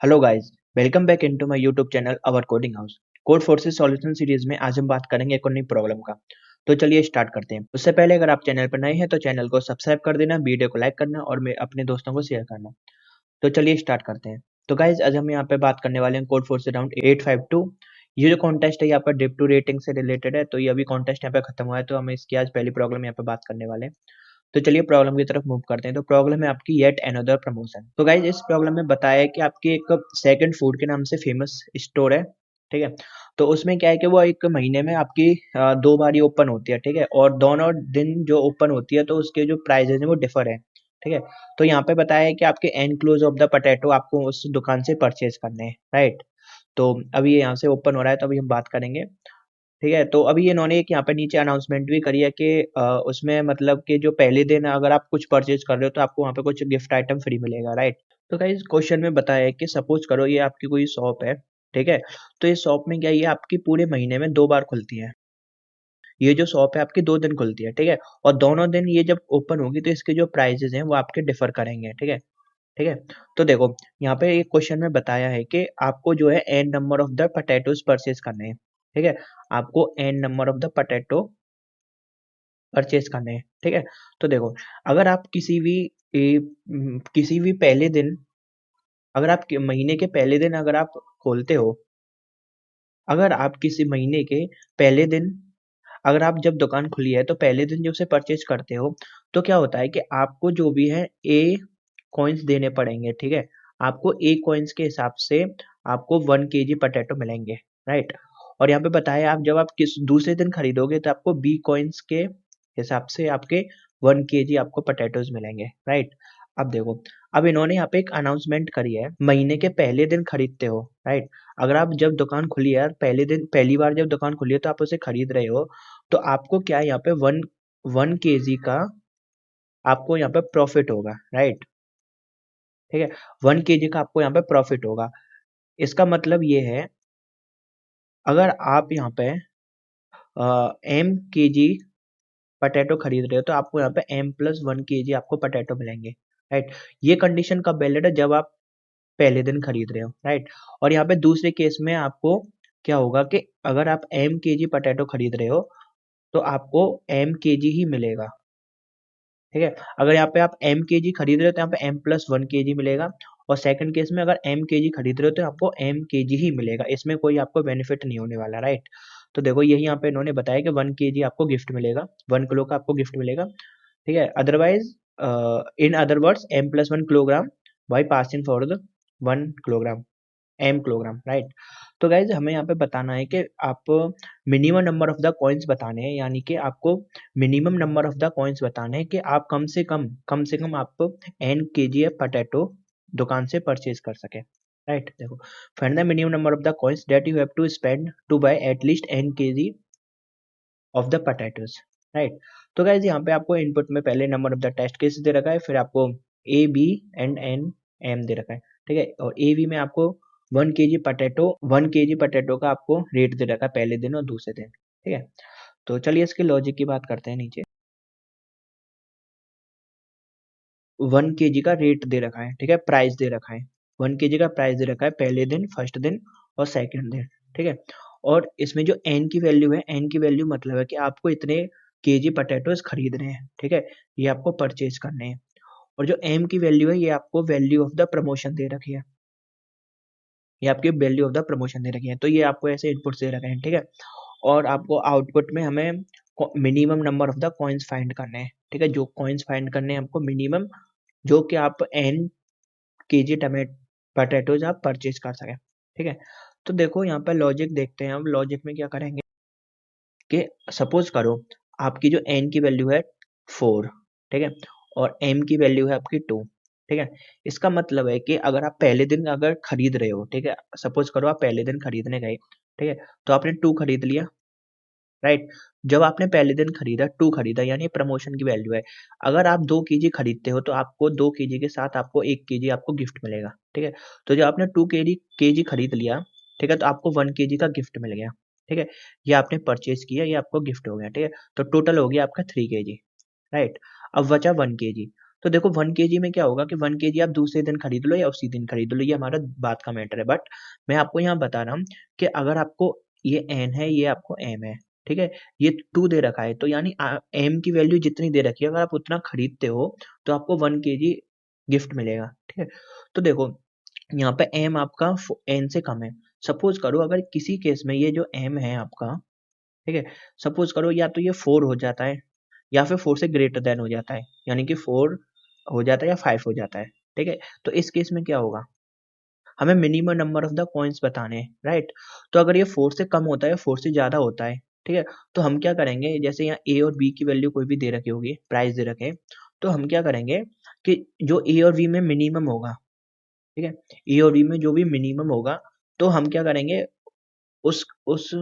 Hello guys, welcome back into my YouTube channel our coding house. Code forces solution series में आज हम बात करेंगे एक और नई प्रॉब्लम का। तो चलिए स्टार्ट करते हैं। उससे पहले अगर आप चैनल पर नए हैं तो चैनल को सब्सक्राइब कर देना, वीडियो को लाइक करना और अपने दोस्तों को शेयर करना। तो चलिए स्टार्ट करते हैं। तो गाइज आज हम यहाँ पे बात करने वाले हैं कोड फोर्सेस राउंड 852। ये जो कॉन्टेस्ट है यहाँ पर डिप टू रेटिंग से रिलेटेड है। तो ये अभी कॉन्टेस्ट यहाँ पे खत्म हुआ है, तो हम इसकी आज पहली प्रॉब्लम यहाँ पे बात करने वाले हैं। तो चलिए प्रॉब्लम की तरफ मूव करते हैं। तो प्रॉब्लम है आपकी येट अनदर प्रमोशन। तो गाइज इस प्रॉब्लम में बताया है कि आपकी एक सेकंड फूड के नाम से फेमस स्टोर है, ठीक है। तो उसमें क्या है कि वो एक महीने में आपकी 2 बार ओपन होती है, ठीक है। और दोनों दिन जो ओपन होती है तो उसके जो प्राइजेज है वो डिफर है, ठीक है। तो यहाँ पे बताया है कि आपके एनक्लोज ऑफ द पोटैटो आपको उस दुकान से परचेज करने हैं, राइट। तो अभी ये यहाँ से ओपन हो रहा है, तो अभी हम बात करेंगे, ठीक है। तो अभी इन्होंने एक यहाँ पे नीचे अनाउंसमेंट भी करी है कि उसमें मतलब कि जो पहले दिन अगर आप कुछ परचेज कर रहे हो तो आपको वहाँ पे कुछ गिफ्ट आइटम फ्री मिलेगा, राइट। तो गाइस क्वेश्चन में बताया है कि सपोज करो ये आपकी कोई शॉप है, ठीक है। तो ये शॉप में क्या है, ये आपकी पूरे महीने में 2 बार खुलती है। ये जो शॉप है आपकी 2 दिन खुलती है, ठीक है। और दोनों दिन ये जब ओपन होगी तो इसके जो प्राइजेस हैं वो आपके डिफर करेंगे, ठीक है। ठीक है। तो देखो यहाँ पे एक क्वेश्चन में बताया है कि आपको जो है N number of the potatoes purchase करने हैं, ठीक है। आपको N number of the potato purchase करने हैं, ठीक है। तो देखो अगर आप किसी भी पहले दिन, अगर आप महीने के पहले दिन अगर आप खोलते हो, अगर आप किसी महीने के पहले दिन, अगर आप जब दुकान खुली है तो पहले दिन जब उसे परचेज करते हो तो क्या होता है कि आपको जो भी है ए कॉइन्स देने पड़ेंगे, ठीक है। आपको ए कॉइन्स के हिसाब से आपको 1 kg पोटैटो मिलेंगे, राइट। और यहाँ पे बताया आप जब आप किस दूसरे दिन खरीदोगे तो आपको बी कॉइन्स के हिसाब से आपके 1 kg आपको पोटैटोज मिलेंगे, राइट। अब देखो, अब इन्होंने यहाँ पे एक अनाउंसमेंट करी है, महीने के पहले दिन खरीदते हो, राइट। अगर आप जब दुकान खुली है यार, पहले दिन पहली बार जब दुकान खुली है तो आप उसे खरीद रहे हो, तो आपको क्या है यहाँ पे 1 kg का आपको यहाँ पे प्रॉफिट होगा, राइट। ठीक है। 1 kg का आपको यहाँ पे प्रॉफिट होगा। इसका मतलब ये है, अगर आप यहाँ पे एम के जी पटेटो खरीद रहे हो तो आपको यहाँ पे M+1 kg आपको पटेटो मिलेंगे, राइट। ये कंडीशन कब वैलिड है, जब आप पहले दिन खरीद रहे हो, राइट। और यहाँ पे दूसरे केस में आपको क्या होगा कि अगर आप M kg पटेटो खरीद रहे हो तो आपको M kg ही मिलेगा, ठीक है। अगर यहाँ पे आप M kg खरीद रहे हो तो यहाँ पे M+1 kg मिलेगा। और सेकंड केस में अगर M kg खरीद रहे हो तो आपको M kg ही मिलेगा, इसमें कोई आपको बेनिफिट नहीं होने वाला, राइट। तो देखो यही यहाँ पे इन्होंने बताया कि 1 kg आपको गिफ्ट मिलेगा, 1 किलो का आपको गिफ्ट मिलेगा, ठीक है। Otherwise in other words M+1 kilogram by passing for the 1 kilogram, M kilogram, right. तो गाइज हमें यहाँ पे बताना है कि आप minimum number of the coins बताने हैं, यानी कि आपको minimum number of the coins बताने हैं कि आप कम से कम आप N kg पोटैटो दुकान से परचेज कर सके, राइट। देखो, find the minimum number of the coins that you have to spend to buy at least N kg of the potatoes, right. तो गाइज यहाँ पे आपको इनपुट में पहले number of the test case दे रखा है, फिर आपको A B and N M दे रखा है, ठीक है। और ए बी में आपको 1 kg पोटैटो का आपको रेट दे रखा है पहले दिन और दूसरे दिन, ठीक है। तो चलिए इसके लॉजिक की बात करते हैं। नीचे 1 kg का रेट दे रखा है, ठीक है, प्राइस दे रखा है। 1 kg का प्राइस दे रखा है पहले दिन, फर्स्ट दिन और सेकंड दिन, ठीक है। और इसमें जो एन की वैल्यू है, एन की वैल्यू मतलब है कि आपको इतने केजी पोटैटोज खरीदने हैं, ठीक है, ये आपको परचेज करने हैं। और जो एम की वैल्यू है ये आपको वैल्यू ऑफ द प्रमोशन दे रखी है, ये आपकी वैल्यू ऑफ द प्रमोशन दे रखी है। तो ये आपको ऐसे इनपुट दे रखे हैं, ठीक है। और आपको आउटपुट में हमें minimum number of the coins find करने हैं, ठीक है। जो कॉइन्स फाइंड करने हैं आपको मिनिमम, जो कि आप एन केजी पोटैटोज आप परचेज कर सकें, ठीक है। तो देखो यहाँ पर लॉजिक देखते हैं, हम लॉजिक में क्या करेंगे कि सपोज करो आपकी जो एन की वैल्यू है 4, ठीक है, और एम की वैल्यू है आपकी 2, ठीक है। इसका मतलब है कि अगर आप पहले दिन अगर खरीद रहे हो, ठीक है, सपोज करो आप पहले दिन खरीदने गए, ठीक है, तो आपने 2 खरीद लिया, राइट। जब आपने पहले दिन खरीदा 2 खरीदा, यानी प्रमोशन की वैल्यू है। अगर आप 2 kg खरीदते हो तो आपको 2 kg के साथ आपको 1 kg आपको गिफ्ट मिलेगा, ठीक है। तो जब आपने 2 kg खरीद लिया, ठीक है, तो आपको 1 kg का गिफ्ट मिल गया, ठीक है। ये आपने परचेज किया, ये आपको गिफ्ट हो गया, ठीक है। तो टोटल हो गया आपका 3 kg, राइट। अब बचा 1 kg। तो देखो 1 kg में क्या होगा कि 1 kg आप दूसरे दिन खरीद लो या उसी दिन खरीद लो, ये हमारा बात का मैटर है। बट मैं आपको यहाँ बता रहा हूँ कि अगर आपको ये n है, ये आपको m है, ठीक है, ये 2 दे रखा है, तो यानी m की वैल्यू जितनी दे रखी है, अगर आप उतना खरीदते हो तो आपको 1 kg गिफ्ट मिलेगा, ठीक है। तो देखो यहाँ पे m आपका n से कम है। सपोज करो अगर किसी केस में ये जो m है आपका, ठीक है, सपोज करो या तो ये 4 हो जाता है या फिर 4 से ग्रेटर देन हो जाता है, यानी कि 4 हो जाता है या 5 हो जाता है, ठीक है। तो इस केस में क्या होगा, हमें minimum number of the coins बताने हैं, राइट। तो अगर ये 4 से कम होता है, 4 से ज़्यादा होता है, ठीक है, तो हम क्या करेंगे, जैसे यहाँ ए और बी की वैल्यू कोई भी दे रखी होगी, प्राइस दे रखे, तो हम क्या करेंगे कि जो ए और बी में मिनिमम होगा, ठीक है, ए और बी में जो भी मिनिमम होगा, तो हम क्या करेंगे, उस उस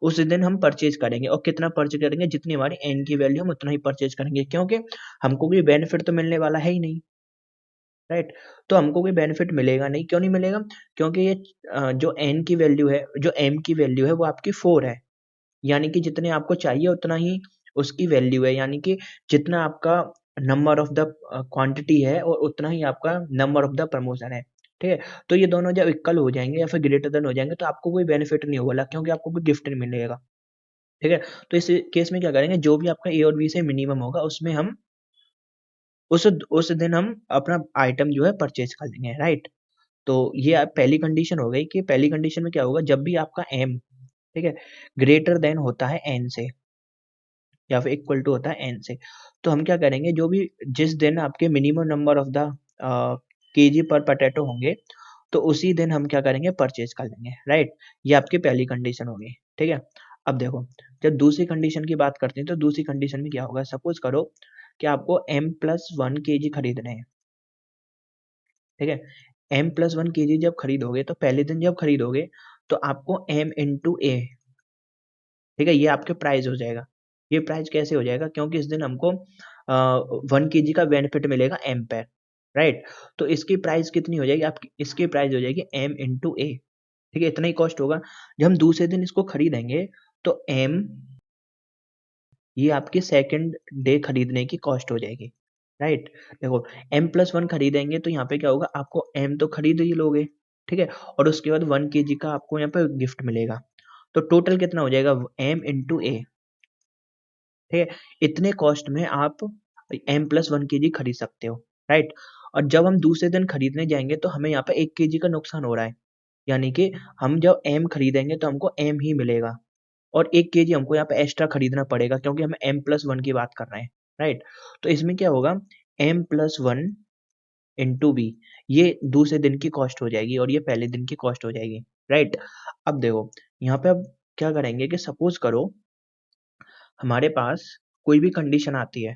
उस दिन हम परचेज करेंगे, और कितना परचेज करेंगे, जितनी हमारी एन की वैल्यू हम उतना ही परचेज करेंगे, क्योंकि हमको कोई बेनिफिट तो मिलने वाला है ही नहीं, राइट। तो हमको कोई बेनिफिट मिलेगा नहीं, क्यों नहीं मिलेगा, क्योंकि ये जो एन की वैल्यू है, जो एम की वैल्यू है वो आपकी 4 है, यानी कि जितने आपको चाहिए उतना ही उसकी वैल्यू है, यानी कि जितना आपका नंबर ऑफ द क्वांटिटी है और उतना ही आपका नंबर ऑफ द प्रमोशन है, ठीक है। तो ये दोनों जब इक्वल हो जाएंगे या फिर ग्रेटर देन हो जाएंगे तो आपको कोई बेनिफिट नहीं होगा, क्योंकि आपको कोई गिफ्ट नहीं मिलेगा, ठीक है। तो इस केस में क्या करेंगे, जो भी आपका ए और बी से मिनिमम होगा उसमें हम उस दिन हम अपना आइटम जो है परचेज कर लेंगे, राइट। तो ये पहली कंडीशन हो गई कि पहली कंडीशन में क्या होगा, जब भी आपका एम, ठीक है, ग्रेटर देन होता है एन से या फिर इक्वल टू होता है एन से, तो हम क्या करेंगे, जो भी जिस दिन आपके minimum number of the KG पर पोटैटो होंगे, तो उसी दिन हम क्या करेंगे, परचेज कर लेंगे, राइट। ये आपकी पहली कंडीशन होगी, ठीक है। अब देखो, जब दूसरी कंडीशन की बात करते हैं तो दूसरी कंडीशन में क्या होगा, सपोज करो कि आपको m+1 kg खरीदने हैं, ठीक है। m+1 kg जब खरीदोगे तो पहले दिन जब खरीदोगे तो आपको m × a, ठीक है, ये आपके प्राइस हो जाएगा। ये प्राइस कैसे हो जाएगा, क्योंकि इस दिन हमको 1 kg का बेनिफिट मिलेगा m पे, राइट। तो इसकी प्राइस कितनी हो जाएगी आपकी, इसकी प्राइस हो जाएगी m × a, ठीक है, इतना ही कॉस्ट होगा। जब हम दूसरे दिन इसको खरीदेंगे तो m, ये आपकी सेकंड डे खरीदने की कॉस्ट हो जाएगी, राइट। देखो m+1 खरीदेंगे तो यहाँ पे क्या होगा, आपको m तो खरीद ही लोगे, ठीक है, और उसके बाद 1 kg का आपको यहाँ पे गिफ्ट मिलेगा, तो टोटल कितना हो जाएगा, m × a, ठीक है। इतने कॉस्ट में आप m+1 kg खरीद सकते हो, राइट। और जब हम दूसरे दिन खरीदने जाएंगे तो हमें यहाँ पे 1 kg का नुकसान हो रहा है, यानी कि हम जब m खरीदेंगे तो हमको m ही मिलेगा, और 1 kg हमको यहाँ पे एक्स्ट्रा खरीदना पड़ेगा, क्योंकि हम m+1 की बात कर रहे हैं, राइट। तो इसमें क्या होगा, m+1 × b, ये दूसरे दिन की कॉस्ट हो जाएगी और ये पहले दिन की कॉस्ट हो जाएगी, राइट। अब देखो यहाँ पे अब क्या करेंगे कि सपोज करो हमारे पास कोई भी कंडीशन आती है,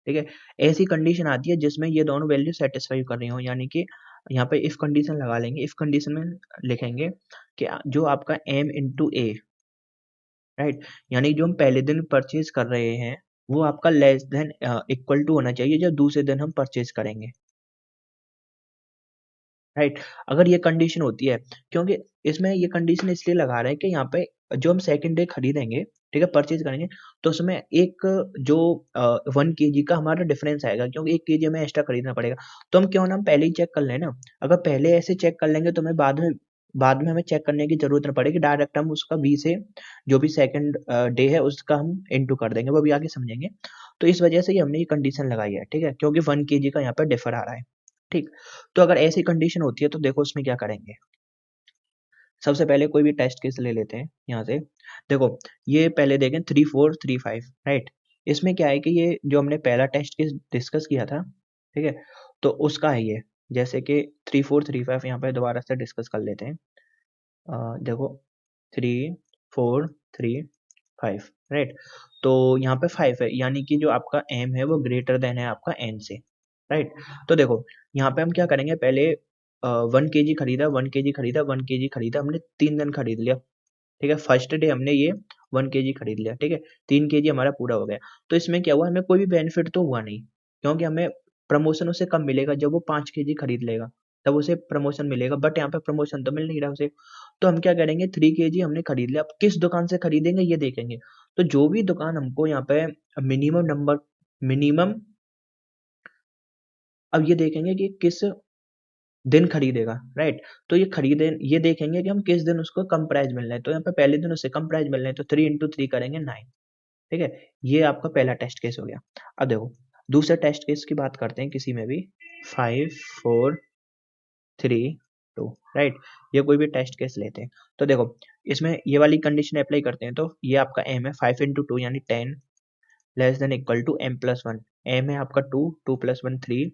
ठीक है, ऐसी कंडीशन आती है जिसमें ये दोनों वैल्यू सेटिस्फाई कर रही हो, यानी कि यहाँ पे इफ कंडीशन लगा लेंगे, इफ कंडीशन में लिखेंगे कि जो आपका m × a, राइट, यानी जो हम पहले दिन परचेज कर रहे हैं वो आपका लेस देन इक्वल टू होना चाहिए जब दूसरे दिन हम परचेज करेंगे, राइट। अगर ये कंडीशन होती है, क्योंकि इसमें ये कंडीशन इसलिए लगा रहे हैं कि यहाँ पे जो हम सेकंड डे खरीदेंगे, ठीक है, परचेज करेंगे, तो उसमें एक जो 1 kg का हमारा डिफरेंस आएगा, क्योंकि 1 kg हमें एक्स्ट्रा खरीदना पड़ेगा। तो हम क्यों ना हम पहले ही चेक कर लें ना, अगर पहले ऐसे चेक कर लेंगे तो हमें बाद में हमें चेक करने की जरूरत न पड़ेगी, डायरेक्ट हम उसका बी से जो भी सेकंड डे है उसका हम इनटू कर देंगे, वो भी आगे समझेंगे। तो इस वजह से ही हमने ये कंडीशन लगाई है, ठीक है, क्योंकि 1 kg का यहाँ पर डिफर आ रहा है, ठीक। तो अगर ऐसी कंडीशन होती है तो देखो उसमें क्या करेंगे, सबसे पहले कोई भी टेस्ट केस ले लेते हैं यहाँ से। देखो ये पहले देखें 3 4 3 5, राइट। इसमें क्या है कि ये जो हमने पहला टेस्ट केस डिस्कस किया था, ठीक है, तो उसका है ये, जैसे कि 3 4 3 5 यहाँ पे दोबारा से डिस्कस कर लेते हैं। देखो 3 4 3 5, राइट। तो यहाँ पे 5 है, यानी कि जो आपका m है वो ग्रेटर देन है आपका n से, राइट। तो देखो यहाँ पे हम क्या करेंगे, पहले 1 kg खरीदा, 1 kg खरीदा, 1 kg खरीदा, हमने 3 दिन खरीद लिया, ठीक है। फर्स्ट डे हमने ये 1 kg खरीद लिया, ठीक है, 3 kg हमारा पूरा हो गया। तो इसमें क्या हुआ, हमें कोई भी बेनिफिट तो हुआ नहीं, क्योंकि हमें प्रमोशन उससे कम मिलेगा, जब वो 5 kg खरीद लेगा तब उसे प्रमोशन मिलेगा, बट यहाँ पे प्रमोशन तो मिल नहीं रहा उसे। तो हम क्या करेंगे, 3 kg हमने खरीद लिया, अब किस दुकान से खरीदेंगे ये देखेंगे। तो जो भी दुकान हमको यहाँ पे मिनिमम नंबर मिनिमम, अब ये देखेंगे कि किस दिन खरीदेगा, राइट। तो ये देखेंगे कि हम किस दिन उसको कम प्राइस मिल रहा है, तो यहाँ पे पहले दिन उससे कम प्राइस मिल रहे हैं, तो 3 × 3 करेंगे 9, ठीक है। ये आपका पहला टेस्ट केस हो गया। अब देखो दूसरे टेस्ट केस की बात करते हैं, किसी में भी 5 4 3 2, राइट। ये कोई भी टेस्ट केस लेते हैं, तो देखो इसमें ये वाली कंडीशन अप्लाई करते हैं, तो ये आपका m है 5 × 2 यानी 10 less than equal to m+1, m है आपका 2, 2+1 3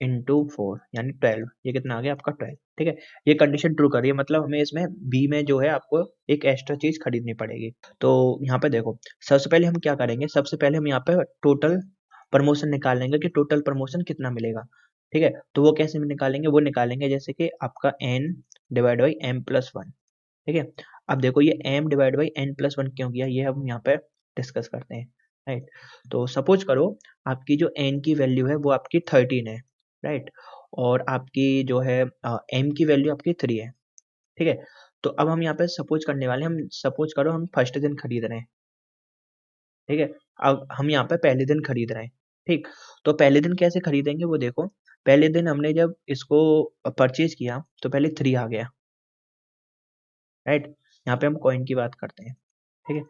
इंटू 4 यानी 12, ये कितना आ गया आपका 12, ठीक है। ये कंडीशन ट्रू करिए, मतलब हमें इसमें बी में जो है आपको एक एक्स्ट्रा चीज खरीदनी पड़ेगी। तो यहाँ पे देखो सबसे पहले हम क्या करेंगे, सबसे पहले हम यहाँ पे टोटल प्रमोशन निकाल लेंगे कि टोटल प्रमोशन कितना मिलेगा, ठीक है। तो वो कैसे निकालेंगे, वो निकालेंगे जैसे कि आपका n डिवाइड बाई m+1, ठीक है। अब देखो ये m डिवाइड बाई n+1 क्यों किया, ये हम यहाँ पे डिस्कस करते हैं, राइट। तो सपोज करो आपकी जो n की वैल्यू है वो आपकी 13 है, राइट, और आपकी जो है m की वैल्यू आपकी 3 है, ठीक है। तो अब हम यहाँ पे सपोज करने वाले हैं, हम सपोज करो हम फर्स्ट दिन खरीद रहे हैं, ठीक है। अब हम यहाँ पे पहले दिन खरीद रहे हैं, ठीक। तो पहले दिन कैसे खरीदेंगे वो देखो, पहले दिन हमने जब इसको परचेज किया तो पहले 3 आ गया, राइट। यहाँ पे हम कॉइन की बात करते हैं, ठीक है,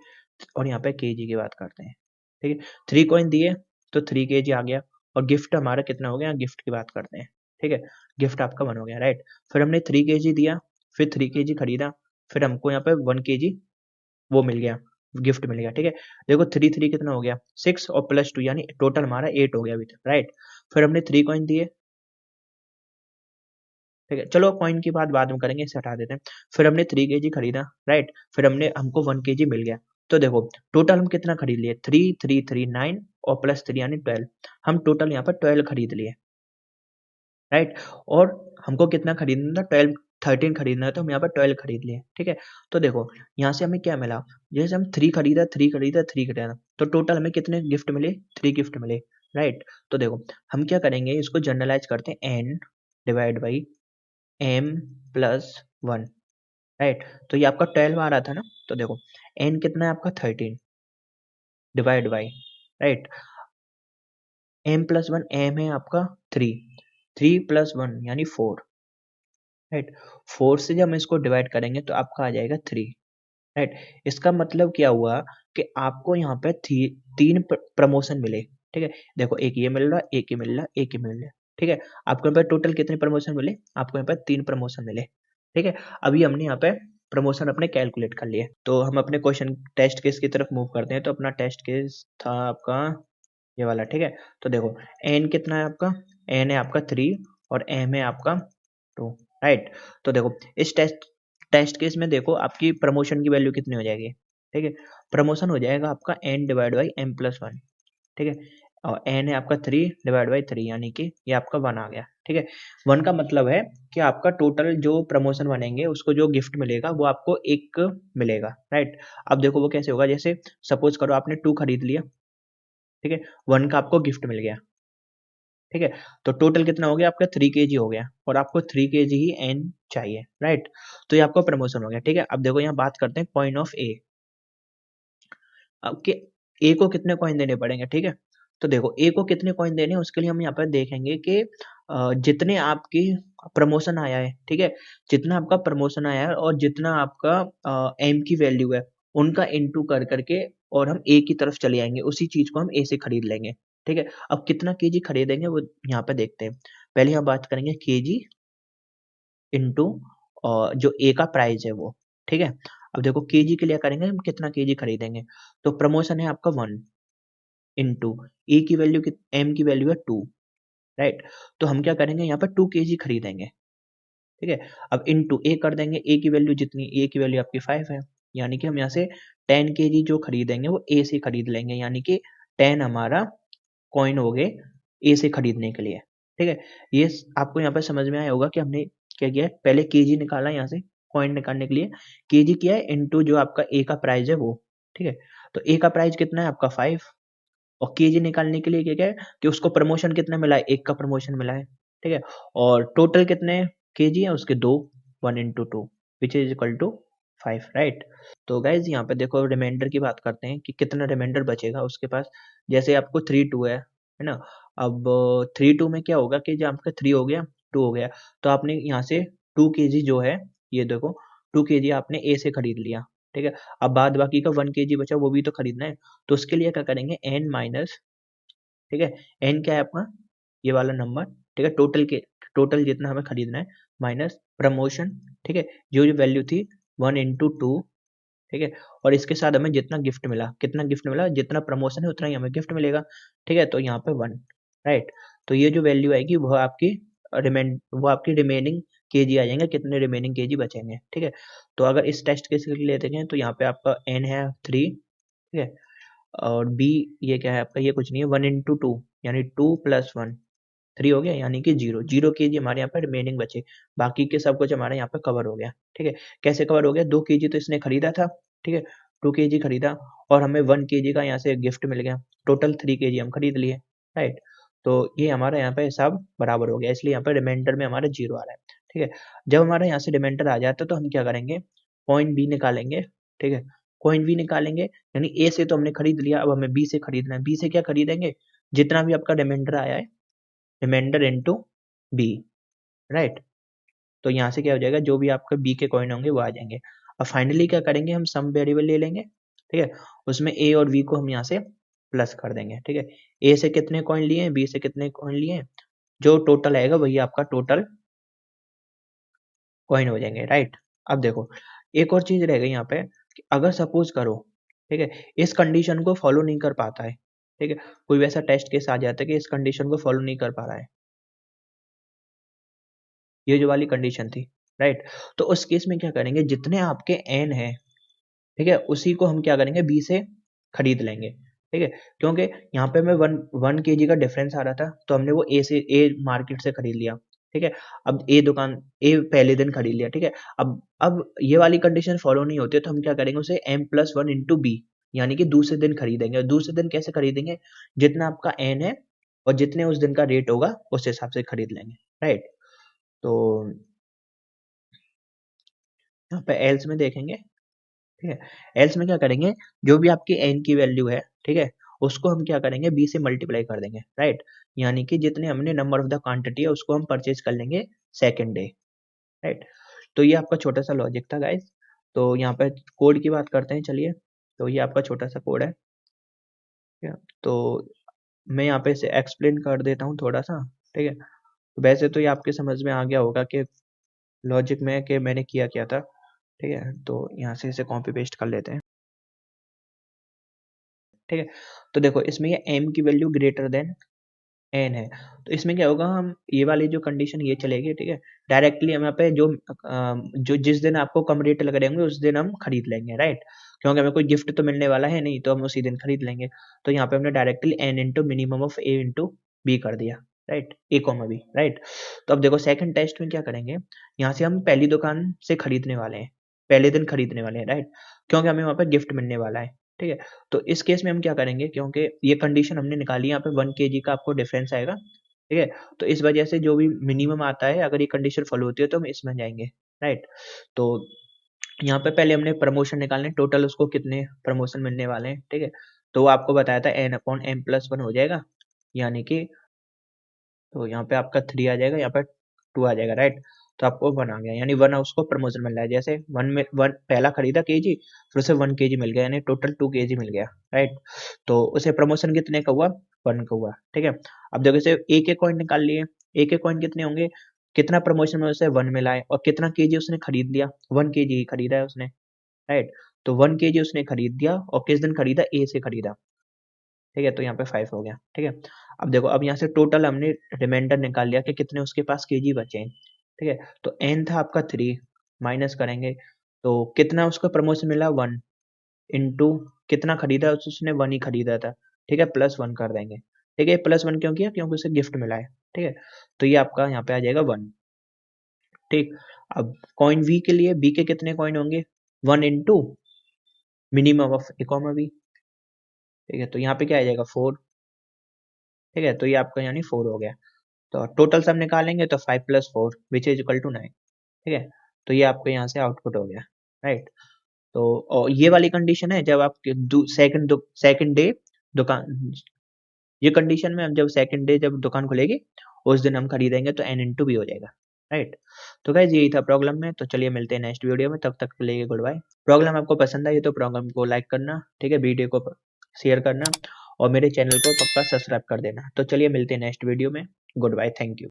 और यहाँ पे केजी की बात करते हैं, ठीक है। 3 कॉइन दिए तो 3 केजी आ गया, और गिफ्ट हमारा कितना हो गया, गिफ्ट की बात करते हैं, ठीक है। गिफ्ट आपका 1 हो गया, राइट। फिर हमने 3 केजी दिया, फिर 3 केजी खरीदा, फिर हमको यहाँ पे 1 केजी वो मिल गया, गिफ्ट मिल गया, ठीक है। देखो 3 3 कितना हो गया 6 और +2 यानी टोटल हमारा 8 हो गया अभी तक, राइट। फिर हमने 3 कॉइन दिए, ठीक है। चलो कॉइन की बात बाद में करेंगे, इसे हटा देते हैं। फिर हमने 3 केजी खरीदा, राइट। फिर हमको 1 केजी मिल गया। तो देखो टोटल हम कितना खरीद लिए, 3 3 3 9 और +3 यानी 12, हम टोटल यहाँ पर 12 खरीद लिए, राइट। और हमको कितना खरीदना था, 12 13 खरीदना है, तो हम यहाँ पर 12 खरीद लिए, ठीक है। तो देखो यहाँ से हमें क्या मिला, जैसे हम 3 खरीदा 3 खरीदा 3 खरीदा, तो टोटल हमें कितने गिफ्ट मिले, 3 गिफ्ट मिले, राइट। तो देखो हम क्या करेंगे, इसको जनरलाइज करते हैं, n divide by m+1, right. तो ये आपका 12 आ रहा था ना, तो देखो n कितना है आपका 13 divide by, right, m+1, m है आपका 3, 3+1 यानी 4, राइट। 4 से जब हम इसको डिवाइड करेंगे तो आपका आ जाएगा 3, राइट। इसका मतलब क्या हुआ कि आपको यहाँ पे 3 प्रमोशन मिले, ठीक है। देखो एक ये मिल रहा, एक ये मिल रहा, एक ये मिल रहा, ठीक है। आपको यहाँ पे टोटल कितने प्रमोशन मिले, आपको यहाँ पे 3 प्रमोशन मिले, ठीक है। अभी हमने यहाँ पे प्रमोशन अपने कैलकुलेट कर लिए, तो हम अपने क्वेश्चन टेस्ट केस की तरफ मूव करते हैं। तो अपना टेस्ट केस था आपका ये वाला, ठीक है। तो देखो n कितना है आपका, n है आपका 3 और m है आपका 2, राइट। तो देखो इस टेस्ट केस में देखो आपकी प्रमोशन की वैल्यू कितनी हो जाएगी, ठीक है। प्रमोशन हो जाएगा आपका n डिवाइड बाई m+1, ठीक है, और n है आपका 3 डिवाइड बाई 3 यानी कि ये आपका 1 आ गया, ठीक है। 1 का मतलब है कि आपका टोटल जो प्रमोशन बनेंगे उसको जो गिफ्ट मिलेगा वो आपको 1 मिलेगा, राइट। अब देखो वो कैसे होगा, जैसे सपोज करो आपने 2 खरीद लिया, ठीक है, 1 का आपको गिफ्ट मिल गया, ठीक है। तो टोटल कितना हो गया आपका 3 केजी हो गया, और आपको 3 केजी ही n चाहिए, राइट। तो ये आपका प्रमोशन हो गया, ठीक है। अब देखो यहाँ बात करते हैं कॉइन ऑफ ए, अब के ए को कितने कॉइन देने पड़ेंगे, ठीक है। तो देखो ए को कितने कॉइन देने हैं, उसके लिए हम यहाँ पर देखेंगे कि जितने आपकी प्रमोशन आया है, ठीक है, जितना आपका प्रमोशन आया है और जितना आपका एम की वैल्यू है उनका इनटू कर करके और हम ए की तरफ चले आएंगे, उसी चीज को हम ए से खरीद लेंगे, ठीक है। अब कितना केजी खरीदेंगे वो यहाँ पे देखते हैं। पहले हम बात करेंगे केजी इंटू जो ए का प्राइस है वो, ठीक है। अब देखो केजी के लिए करेंगे हम, कितना केजी खरीदेंगे, तो प्रमोशन है आपका 1 इंटू ए की वैल्यू, एम की वैल्यू है 2, राइट। तो हम क्या करेंगे यहाँ पर 2 केजी खरीदेंगे, ठीक है। अब इंटू ए कर देंगे, ए की वैल्यू जितनी, ए की वैल्यू आपकी 5 है, यानी कि हम यहाँ से 10 केजी जो खरीदेंगे वो ए से खरीद लेंगे, यानी कि 10 हमारा कॉइन हो गए ए से खरीदने के लिए, ठीक है। ये आपको यहाँ पे समझ में आया होगा कि हमने क्या किया है, पहले केजी निकाला यहाँ से कॉइन निकालने के लिए, केजी किया है इनटू जो आपका ए का प्राइस है वो, ठीक है। तो ए का प्राइस कितना है आपका 5, और केजी निकालने के लिए क्या है कि उसको प्रमोशन कितना मिला है, 1 का प्रमोशन मिला है, ठीक है। और टोटल कितने केजी है उसके 2, 1 × 2 which is equal to 5, right. तो गाइज यहाँ पे देखो रिमाइंडर की बात करते हैं कि कितना रिमाइंडर बचेगा उसके पास। जैसे आपको 3 2 है ना। अब 3 2 में क्या होगा कि जब आपका 3 हो गया, 2 हो गया, तो आपने यहाँ से 2 kg जो है, ये देखो 2 kg आपने ए से खरीद लिया, ठीक है। अब बाद बाकी का 1 kg बचा, वो भी तो खरीदना है। तो उसके लिए क्या करेंगे, n माइनस, ठीक है, n क्या है अपना, ये वाला नंबर, ठीक है, टोटल जितना हमें खरीदना है, माइनस प्रमोशन, ठीक है, जो जो वैल्यू थी 1 into 2, ठीक है। और इसके साथ हमें जितना गिफ्ट मिला, कितना गिफ्ट मिला, जितना प्रमोशन है उतना ही हमें गिफ्ट मिलेगा, ठीक है। तो यहाँ पे 1, राइट। तो ये जो वैल्यू आएगी वो आपकी रिमेनिंग केजी आ जाएंगे, कितने रिमेनिंग केजी बचेंगे, ठीक है। तो अगर इस टेस्ट केस के लिए लेते हैं तो यहाँ पे आपका n है 3, ठीक है, और b ये क्या है आपका, ये कुछ नहीं है, 1 into 2 यानी 2 + 1, 3 हो गया, यानी कि 0 हमारे यहाँ पे रिमेनिंग बचे। बाकी के सब कुछ हमारे यहाँ पे कवर हो गया, ठीक है। कैसे कवर हो गया, 2 kg तो इसने खरीदा था, ठीक है, 2 kg खरीदा, और हमें 1 kg का यहाँ से गिफ्ट मिल गया, टोटल 3 kg हम खरीद लिए, राइट। तो ये हमारा यहाँ पे हिसाब बराबर हो गया, इसलिए यहाँ पे रिमाइंडर में हमारा 0 आ रहा है, ठीक है। जब हमारा यहाँ से रिमाइंडर आ जाता है तो हम क्या करेंगे, पॉइंट बी निकालेंगे, ठीक है। पॉइंट बी निकालेंगे, यानी ए से तो हमने खरीद लिया, अब हमें बी से खरीदना है। बी से क्या खरीदेंगे, जितना भी आपका रिमाइंडर आया है, रिमाइंडर इनटू बी, राइट। तो यहाँ से क्या हो जाएगा, जो भी आपके बी के कॉइन होंगे वो आ जाएंगे। अब फाइनली क्या करेंगे, हम सम वेरिएबल ले लेंगे, ठीक है, उसमें ए और बी को हम यहाँ से प्लस कर देंगे, ठीक है। ए से कितने कॉइन लिए हैं, बी से कितने कॉइन लिए हैं, जो टोटल आएगा वही आपका टोटल कॉइन हो जाएंगे, राइट। अब देखो एक और चीज रह गई यहाँ पे, कि अगर सपोज करो, ठीक है, इस कंडीशन को फॉलो नहीं कर पाता है, ठीक है, कोई वैसा टेस्ट केस आ जाता है कि इस कंडीशन को फॉलो नहीं कर पा रहा है, ये जो वाली कंडीशन थी, राइट। तो उस केस में क्या करेंगे, जितने आपके एन है, ठीक है, उसी को हम क्या करेंगे, बी से खरीद लेंगे, ठीक है। क्योंकि यहाँ पे हमें 1 kg का डिफरेंस आ रहा था, तो हमने वो ए मार्केट से खरीद लिया, ठीक है। अब ए पहले दिन खरीद लिया, ठीक है। अब ये वाली कंडीशन फॉलो नहीं होती है, तो हम क्या करेंगे, उसे m+1 into b, यानी कि दूसरे दिन खरीदेंगे। और दूसरे दिन कैसे खरीदेंगे, जितना आपका एन है और जितने उस दिन का रेट होगा उस हिसाब से खरीद लेंगे, राइट। तो यहाँ पे एल्स में देखेंगे, ठीक है, एल्स में क्या करेंगे, जो भी आपकी एन की वैल्यू है, ठीक है, उसको हम क्या करेंगे, बी से मल्टीप्लाई कर देंगे, राइट। यानी कि जितने हमने नंबर ऑफ द क्वांटिटी है उसको हम परचेज कर लेंगे सेकेंड डे, राइट। तो ये आपका छोटा सा लॉजिक था गाइस। तो यहाँ पे कोड की बात करते हैं, चलिए। तो ये आपका छोटा सा कोड है, ठीक है? तो मैं यहाँ पे इसे एक्सप्लेन कर देता हूँ थोड़ा सा, ठीक है। तो वैसे तो ये आपके समझ में आ गया होगा कि लॉजिक में कि मैंने किया क्या था, ठीक है। तो यहाँ से इसे कॉपी पेस्ट कर लेते हैं, ठीक है। तो देखो इसमें ये m की वैल्यू ग्रेटर देन n है, तो इसमें क्या होगा, हम ये वाली जो कंडीशन ये चलेगी, ठीक है। डायरेक्टली हम यहाँ पे जो जिस दिन आपको कम रेट लग रहे होंगे उस दिन हम खरीद लेंगे, राइट। क्योंकि हमें कोई गिफ्ट तो मिलने वाला है नहीं, तो हम उसी दिन खरीद लेंगे। तो यहाँ पे हमने directly n into minimum of a into B कर दिया, right, a comma B, right. तो अब देखो सेकंड टेस्ट में क्या करेंगे, यहाँ से हम पहली दुकान से खरीदने वाले हैं, पहले दिन खरीदने वाले हैं, राइट, क्योंकि हमें वहाँ पे गिफ्ट मिलने वाला है, ठीक है। तो इस केस में हम क्या करेंगे, क्योंकि ये कंडीशन हमने निकाली, यहाँ पे 1 kg का आपको डिफरेंस आएगा, ठीक है। तो इस वजह से जो भी मिनिमम आता है, अगर ये कंडीशन फॉलो होती है तो हम इसमें जाएंगे, राइट। तो यहाँ पे पहले हमने प्रमोशन निकालने, टोटल उसको कितने प्रमोशन मिलने वाले हैं, ठीक है। तो वो आपको बताया था n/m+1 हो जाएगा, यानी कि, तो यहाँ पे आपका 3 आ जाएगा, यहाँ पे 2 आ जाएगा, राइट। तो आपको 1 आ गया, यानी 1 उसको प्रमोशन मिल रहा है। जैसे 1 में 1 पहला खरीदा केजी, फिर उसे 1 kg मिल गया, यानी टोटल 2 kg मिल गया, राइट। तो उसे प्रमोशन कितने का हुआ, 1 का हुआ, ठीक है। अब देखो इसे एक एक कॉइन निकाल लिए, एक एक कॉइन कितने होंगे, कितना प्रमोशन में उसे 1 मिला है, और कितना केजी उसने खरीद लिया, 1 kg ही खरीदा है उसने, राइट। तो 1 kg उसने खरीद दिया, और किस दिन खरीदा, ए से खरीदा, ठीक है। तो यहाँ पे 5 हो गया, ठीक है। अब देखो, अब यहाँ से टोटल हमने रिमाइंडर निकाल लिया कि कितने उसके पास केजी बचे हैं, ठीक है। तो एन था आपका 3, माइनस करेंगे, तो कितना उसका प्रमोशन मिला, 1 इंटू कितना खरीदा उसने, 1 ही खरीदा था, ठीक है, +1 कर देंगे, ठीक है। +1 क्यों किया, क्योंकि उसे गिफ्ट मिला है, ठीक है। तो ये आपका यहाँ पे आ जाएगा 1, ठीक। अब कॉइन वी के लिए, बी के कितने कॉइन होंगे, 1 into minimum of A comma B, ठीक है। तो यहाँ पे क्या आ जाएगा, 4, ठीक है। तो ये आपका यानी 4 हो गया। तो टोटल सम निकालेंगे तो 5 + 4 विच इज इक्वल टू 9, ठीक है। तो ये आपको यहाँ से आउटपुट हो गया, राइट। तो और ये वाली कंडीशन है जब आप सेकंड डे दुकान, ये कंडीशन में हम जब सेकंड डे जब दुकान खुलेगी उस दिन हम खरीदेंगे तो n into भी हो जाएगा, राइट। तो गाइज यही था प्रॉब्लम में। तो चलिए मिलते हैं नेक्स्ट वीडियो में, तब तक के लिए गुड बाय। प्रॉब्लम आपको पसंद आई तो प्रॉब्लम को लाइक करना, ठीक है, वीडियो को शेयर करना और मेरे चैनल को पक्का सब्सक्राइब कर देना। तो चलिए मिलते हैं नेक्स्ट वीडियो में, गुड बाय, थैंक यू।